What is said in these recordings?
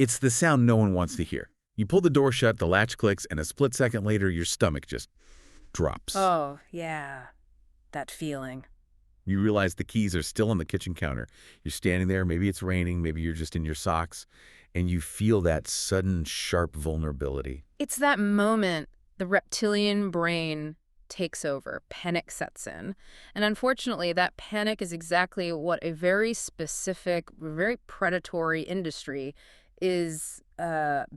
It's the sound no one wants to hear. You pull the door shut, the latch clicks, and a split second later, your stomach just drops. Oh, yeah. That feeling. You realize the keys are still on the kitchen counter. You're standing there, maybe it's raining, maybe you're just in your socks, and you feel that sudden, sharp vulnerability. It's that moment the reptilian brain takes over, panic sets in. And unfortunately, that panic is exactly what a very specific, very predatory industry is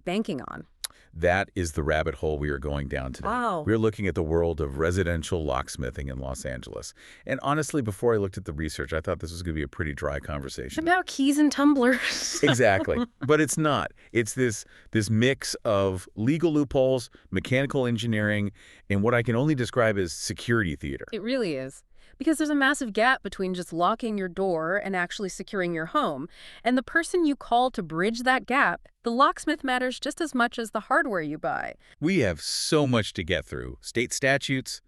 banking on. That is the rabbit hole we are going down today. Wow. We're looking at the world of residential locksmithing in Los Angeles. And honestly, before I looked at the research, I thought this was going to be a pretty dry conversation. About keys and tumblers. Exactly. But it's not. It's this mix of legal loopholes, mechanical engineering, and what I can only describe as security theater. It really is. Because there's a massive gap between just locking your door and actually securing your home. And the person you call to bridge that gap, the locksmith matters just as much as the hardware you buy. We have so much to get through. State statutes,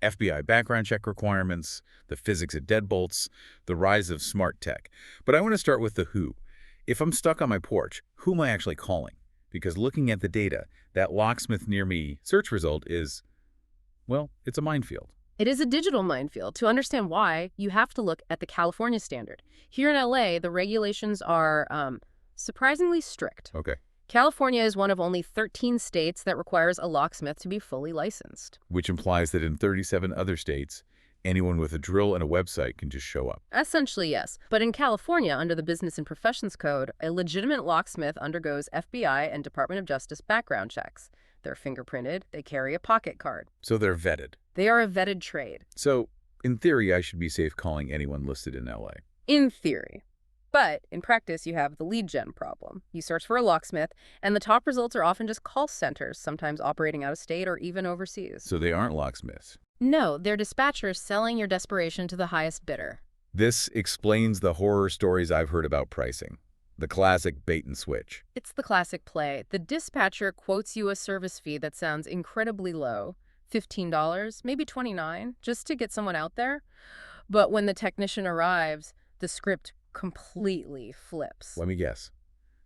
FBI background check requirements, the physics of deadbolts, the rise of smart tech. But I want to start with the who. If I'm stuck on my porch, who am I actually calling? Because looking at the data, that locksmith near me search result is, well, it's a minefield. It is a digital minefield. To understand why, you have to look at the California standard. Here in LA, the regulations are surprisingly strict. Okay. California is one of only 13 states that requires a locksmith to be fully licensed. Which implies that in 37 other states, anyone with a drill and a website can just show up. Essentially, yes. But in California, under the Business and Professions Code, a legitimate locksmith undergoes FBI and Department of Justice background checks. They're fingerprinted. They carry a pocket card. So they're vetted. They are a vetted trade. So, in theory, I should be safe calling anyone listed in LA. In theory. But in practice, you have the lead gen problem. You search for a locksmith, and the top results are often just call centers, sometimes operating out of state or even overseas. So they aren't locksmiths. No, they're dispatchers selling your desperation to the highest bidder. This explains the horror stories I've heard about pricing. The classic bait and switch. It's the classic play. The dispatcher quotes you a service fee that sounds incredibly low, $15, maybe $29, just to get someone out there. But when the technician arrives, the script completely flips. Let me guess.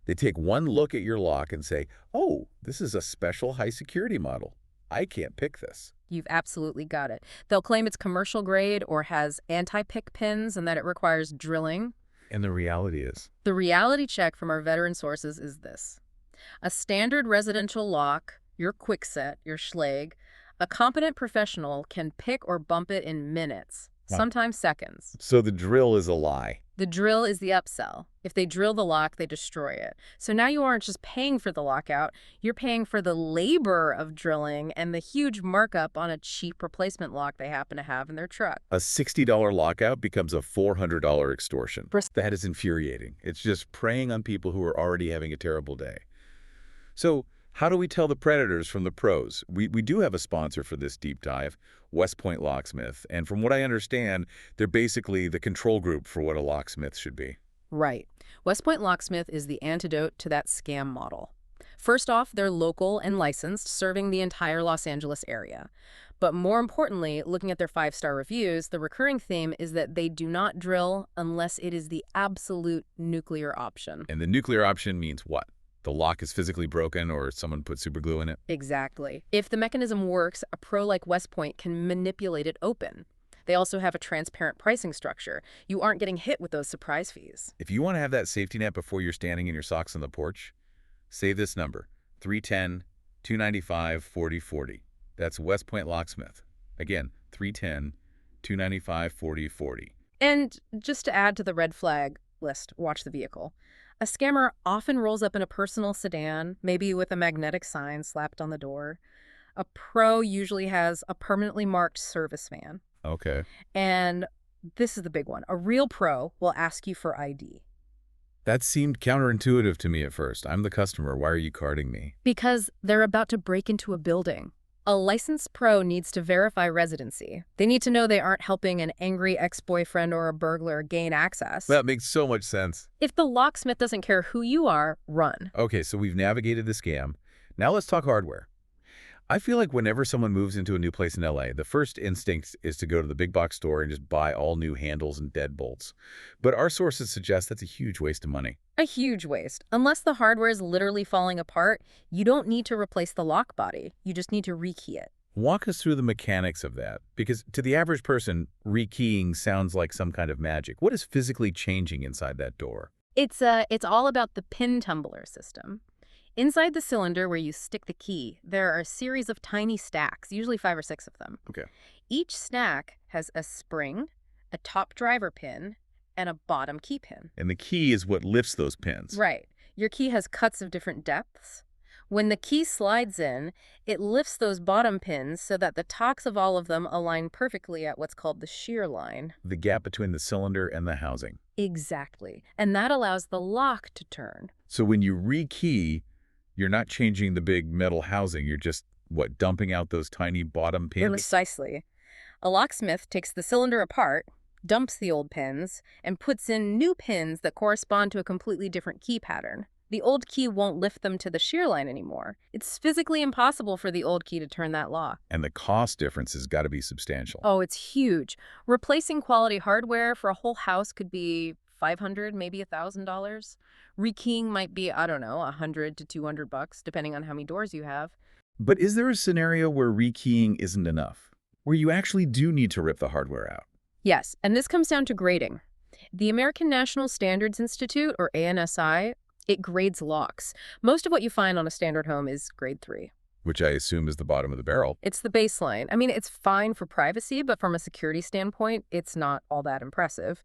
They take one look at your lock and say, oh, this is a special high security model. I can't pick this. You've absolutely got it. They'll claim it's commercial grade or has anti-pick pins and that it requires drilling. And the reality is? The reality check from our veteran sources is this. A standard residential lock, your Kwikset, your Schlage, a competent professional can pick or bump it in minutes, sometimes seconds. So the drill is a lie. The drill is the upsell. If they drill the lock, they destroy it. So now you aren't just paying for the lockout, you're paying for the labor of drilling and the huge markup on a cheap replacement lock they happen to have in their truck. A $60 lockout becomes a $400 extortion. That is infuriating. It's just preying on people who are already having a terrible day. So how do we tell the predators from the pros? We do have a sponsor for this deep dive, West Point Locksmith. And from what I understand, they're basically the control group for what a locksmith should be. Right. West Point Locksmith is the antidote to that scam model. First off, they're local and licensed, serving the entire Los Angeles area. But more importantly, looking at their 5-star reviews, the recurring theme is that they do not drill unless it is the absolute nuclear option. And the nuclear option means what? The lock is physically broken or someone put super glue in it? Exactly. If the mechanism works, a pro like West Point can manipulate it open. They also have a transparent pricing structure. You aren't getting hit with those surprise fees. If you want to have that safety net before you're standing in your socks on the porch, save this number, 310-295-4040. That's West Point Locksmith. Again, 310-295-4040. And just to add to the red flag list, watch the vehicle. A scammer often rolls up in a personal sedan, maybe with a magnetic sign slapped on the door. A pro usually has a permanently marked service van. Okay. And this is the big one. A real pro will ask you for ID. That seemed counterintuitive to me at first. I'm the customer. Why are you carding me? Because they're about to break into a building. A licensed pro needs to verify residency. They need to know they aren't helping an angry ex-boyfriend or a burglar gain access. That makes so much sense. If the locksmith doesn't care who you are, run. Okay, so we've navigated the scam. Now let's talk hardware. I feel like whenever someone moves into a new place in LA, the first instinct is to go to the big box store and just buy all new handles and deadbolts. But our sources suggest that's a huge waste of money. A huge waste. Unless the hardware is literally falling apart, you don't need to replace the lock body. You just need to rekey it. Walk us through the mechanics of that, because to the average person, rekeying sounds like some kind of magic. What is physically changing inside that door? It's all about the pin tumbler system. Inside the cylinder where you stick the key, there are a series of tiny stacks, usually 5 or 6 of them. Okay. Each stack has a spring, a top driver pin, and a bottom key pin. And the key is what lifts those pins. Right. Your key has cuts of different depths. When the key slides in, it lifts those bottom pins so that the tocks of all of them align perfectly at what's called the shear line. The gap between the cylinder and the housing. Exactly. And that allows the lock to turn. So when you rekey, you're not changing the big metal housing. You're just, what, dumping out those tiny bottom pins? Precisely. A locksmith takes the cylinder apart, dumps the old pins, and puts in new pins that correspond to a completely different key pattern. The old key won't lift them to the shear line anymore. It's physically impossible for the old key to turn that lock. And the cost difference has got to be substantial. Oh, it's huge. Replacing quality hardware for a whole house could be $500, maybe $1,000. Rekeying might be, I don't know, $100 to $200, depending on how many doors you have. But is there a scenario where rekeying isn't enough, where you actually do need to rip the hardware out? Yes, and this comes down to grading. The American National Standards Institute, or ANSI, it grades locks. Most of what you find on a standard home is grade 3. Which I assume is the bottom of the barrel. It's the baseline. I mean, it's fine for privacy, but from a security standpoint, it's not all that impressive.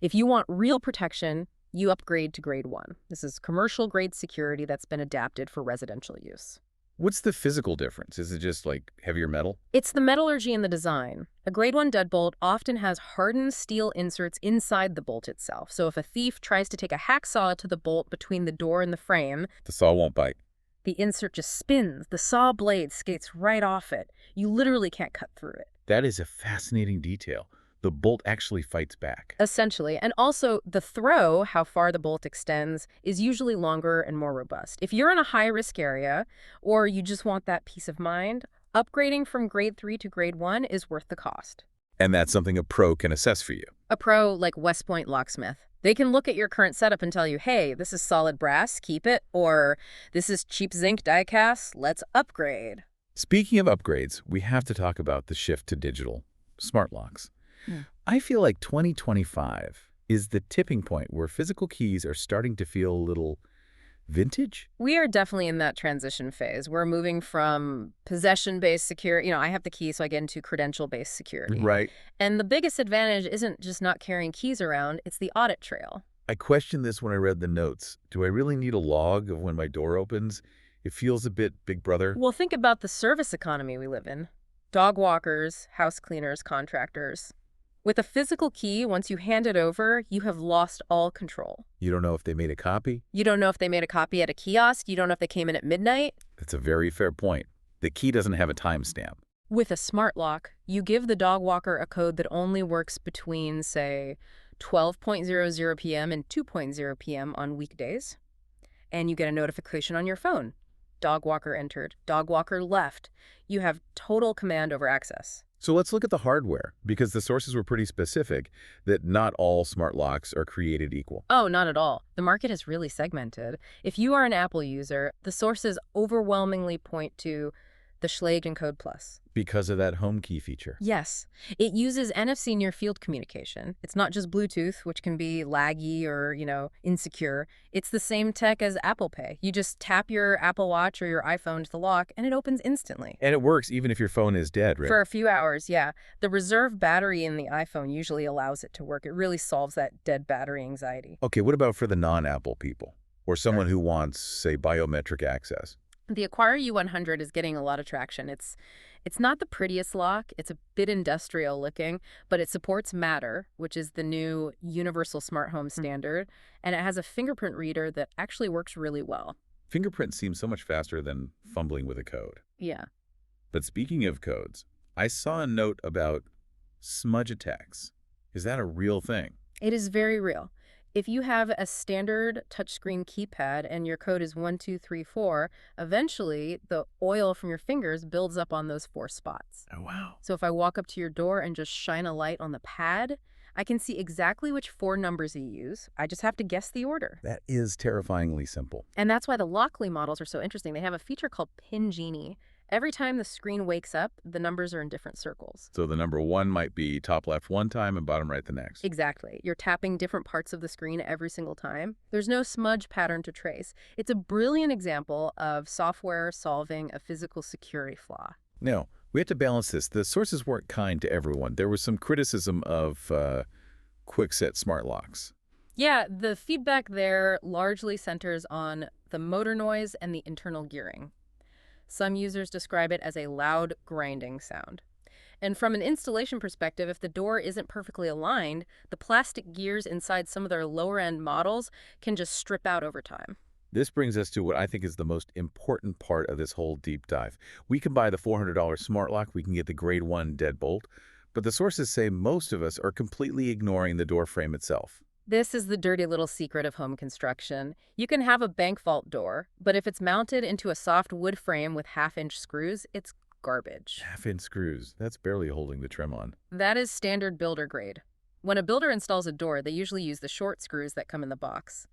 If you want real protection, you upgrade to grade 1. This is commercial grade security that's been adapted for residential use. What's the physical difference? Is it just like heavier metal? It's the metallurgy in the design. A grade 1 deadbolt often has hardened steel inserts inside the bolt itself. So if a thief tries to take a hacksaw to the bolt between the door and the frame, The saw won't bite. the insert just spins. The saw blade skates right off it. You literally can't cut through it. That is a fascinating detail. The bolt actually fights back. Essentially. And also, the throw, how far the bolt extends, is usually longer and more robust. If you're in a high-risk area, or you just want that peace of mind, upgrading from grade 3 to grade 1 is worth the cost. And that's something a pro can assess for you. A pro like West Point Locksmith. They can look at your current setup and tell you, hey, this is solid brass, keep it, or this is cheap zinc die cast, let's upgrade. Speaking of upgrades, we have to talk about the shift to digital, smart locks. I feel like 2025 is the tipping point where physical keys are starting to feel a little vintage. We are definitely in that transition phase. We're moving from possession-based security. I have the key, so I get into credential-based security. Right. And the biggest advantage isn't just not carrying keys around, it's the audit trail. I questioned this when I read the notes. Do I really need a log of when my door opens? It feels a bit Big Brother. Well, think about the service economy we live in. Dog walkers, house cleaners, contractors. With a physical key, once you hand it over, you have lost all control. You don't know if they made a copy? You don't know if they made a copy at a kiosk. You don't know if they came in at midnight. That's a very fair point. The key doesn't have a timestamp. With a smart lock, you give the dog walker a code that only works between, say, 12:00 p.m. and 2:00 p.m. on weekdays. And you get a notification on your phone. Dog walker entered. Dog walker left. You have total command over access. So let's look at the hardware, because the sources were pretty specific that not all smart locks are created equal. Oh, not at all. The market is really segmented. If you are an Apple user, the sources overwhelmingly point to the Schlage and Code Plus. Because of that home key feature. Yes. It uses NFC near field communication. It's not just Bluetooth, which can be laggy or, insecure. It's the same tech as Apple Pay. You just tap your Apple Watch or your iPhone to the lock, and it opens instantly. And it works even if your phone is dead, right? For a few hours, yeah. The reserve battery in the iPhone usually allows it to work. It really solves that dead battery anxiety. Okay, what about for the non-Apple people? Or someone who wants, say, biometric access? The Acquire U100 is getting a lot of traction. It's not the prettiest lock. It's a bit industrial looking, but it supports Matter, which is the new universal smart home standard, and it has a fingerprint reader that actually works really well. Fingerprint seems so much faster than fumbling with a code. Yeah. But speaking of codes, I saw a note about smudge attacks. Is that a real thing? It is very real. If you have a standard touchscreen keypad and your code is 1234, eventually the oil from your fingers builds up on those 4 spots. Oh, wow. So if I walk up to your door and just shine a light on the pad, I can see exactly which 4 numbers you use. I just have to guess the order. That is terrifyingly simple. And that's why the Lockly models are so interesting. They have a feature called Pin Genie. Every time the screen wakes up, the numbers are in different circles. So the number 1 might be top left one time and bottom right the next. Exactly. You're tapping different parts of the screen every single time. There's no smudge pattern to trace. It's a brilliant example of software solving a physical security flaw. Now, we have to balance this. The sources weren't kind to everyone. There was some criticism of quick-set smart locks. Yeah, the feedback there largely centers on the motor noise and the internal gearing. Some users describe it as a loud grinding sound. And from an installation perspective, if the door isn't perfectly aligned, the plastic gears inside some of their lower-end models can just strip out over time. This brings us to what I think is the most important part of this whole deep dive. We can buy the $400 smart lock, we can get the grade 1 deadbolt, but the sources say most of us are completely ignoring the door frame itself. This is the dirty little secret of home construction. You can have a bank vault door, but if it's mounted into a soft wood frame with half-inch screws, it's garbage. Half-inch screws. That's barely holding the trim on. That is standard builder grade. When a builder installs a door, they usually use the short screws that come in the box.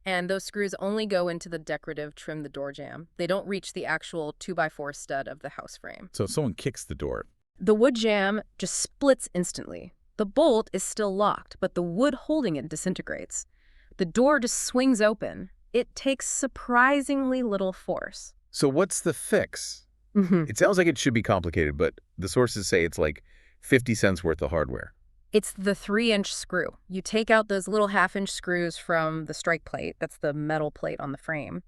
And those screws only go into the decorative trim the door jamb. They don't reach the actual 2x4 stud of the house frame. So if someone kicks the door, the wood jamb just splits instantly. The bolt is still locked, but the wood holding it disintegrates. The door just swings open. It takes surprisingly little force. So what's the fix? It sounds like it should be complicated, but the sources say it's like 50 cents worth of hardware. It's the 3-inch screw. You take out those little half-inch screws from the strike plate, that's the metal plate on the frame,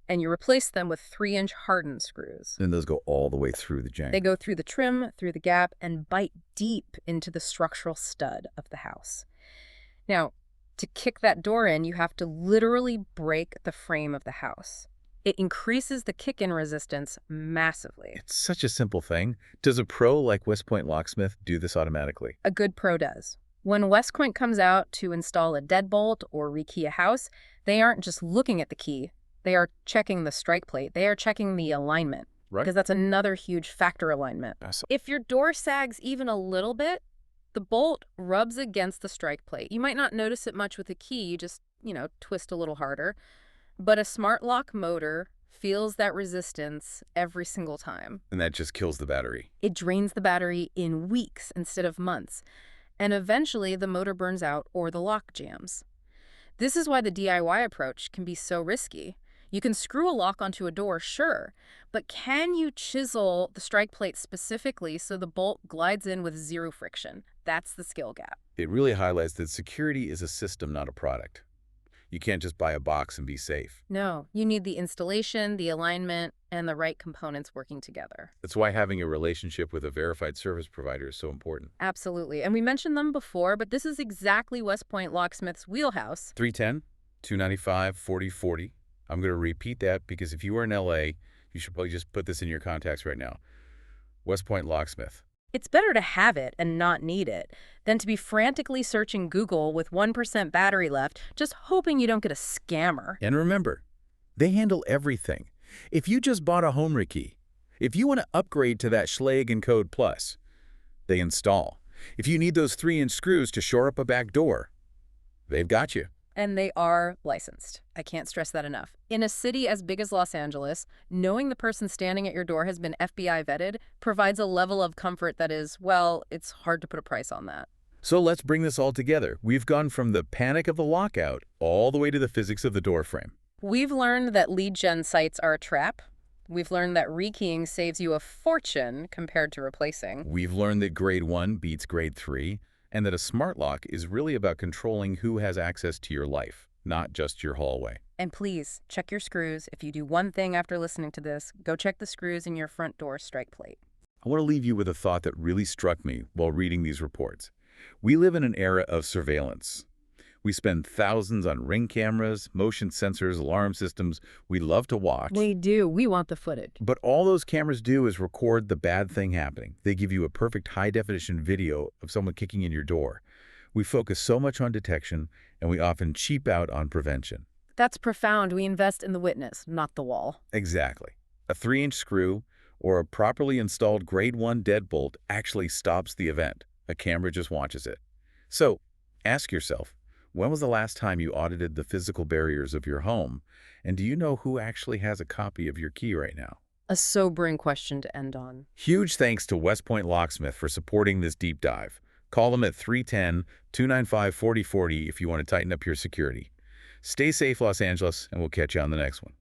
and you replace them with 3-inch hardened screws. And those go all the way through the jank. They go through the trim, through the gap, and bite deep into the structural stud of the house. Now, to kick that door in, you have to literally break the frame of the house. It increases the kick-in resistance massively. It's such a simple thing. Does a pro like West Point Locksmith do this automatically? A good pro does. When West Point comes out to install a deadbolt or rekey a house, they aren't just looking at the key. They are checking the strike plate. They are checking the alignment. Right. Because that's another huge factor alignment. If your door sags even a little bit, the bolt rubs against the strike plate. You might not notice it much with a key. You just, twist a little harder. But a smart lock motor feels that resistance every single time. And that just kills the battery. It drains the battery in weeks instead of months. And eventually the motor burns out or the lock jams. This is why the DIY approach can be so risky. You can screw a lock onto a door, sure, but can you chisel the strike plate specifically so the bolt glides in with zero friction? That's the skill gap. It really highlights that security is a system, not a product. You can't just buy a box and be safe. No, you need the installation, the alignment, and the right components working together. That's why having a relationship with a verified service provider is so important. Absolutely. And we mentioned them before, but this is exactly West Point Locksmith's wheelhouse. 310-295-4040. I'm going to repeat that because if you are in LA, you should probably just put this in your contacts right now. West Point Locksmith. It's better to have it and not need it than to be frantically searching Google with 1% battery left, just hoping you don't get a scammer. And remember, they handle everything. If you just bought a home rekey, if you want to upgrade to that Schlage & Code Plus, they install. If you need those 3-inch screws to shore up a back door, they've got you. And they are licensed. I can't stress that enough. In a city as big as Los Angeles, knowing the person standing at your door has been FBI vetted provides a level of comfort that is, well, it's hard to put a price on that. So let's bring this all together. We've gone from the panic of the lockout all the way to the physics of the door frame. We've learned that lead gen sites are a trap. We've learned that rekeying saves you a fortune compared to replacing. We've learned that grade 1 beats grade 3. And that a smart lock is really about controlling who has access to your life, not just your hallway. And please, check your screws. If you do one thing after listening to this, go check the screws in your front door strike plate. I want to leave you with a thought that really struck me while reading these reports. We live in an era of surveillance. We spend thousands on Ring cameras, motion sensors, alarm systems. We love to watch. We do. We want the footage. But all those cameras do is record the bad thing happening. They give you a perfect high-definition video of someone kicking in your door. We focus so much on detection, and we often cheap out on prevention. That's profound. We invest in the witness, not the wall. Exactly. A 3-inch screw or a properly installed grade 1 deadbolt actually stops the event. A camera just watches it. So, ask yourself, when was the last time you audited the physical barriers of your home? And do you know who actually has a copy of your key right now? A sobering question to end on. Huge thanks to West Point Locksmith for supporting this deep dive. Call them at 310-295-4040 if you want to tighten up your security. Stay safe, Los Angeles, and we'll catch you on the next one.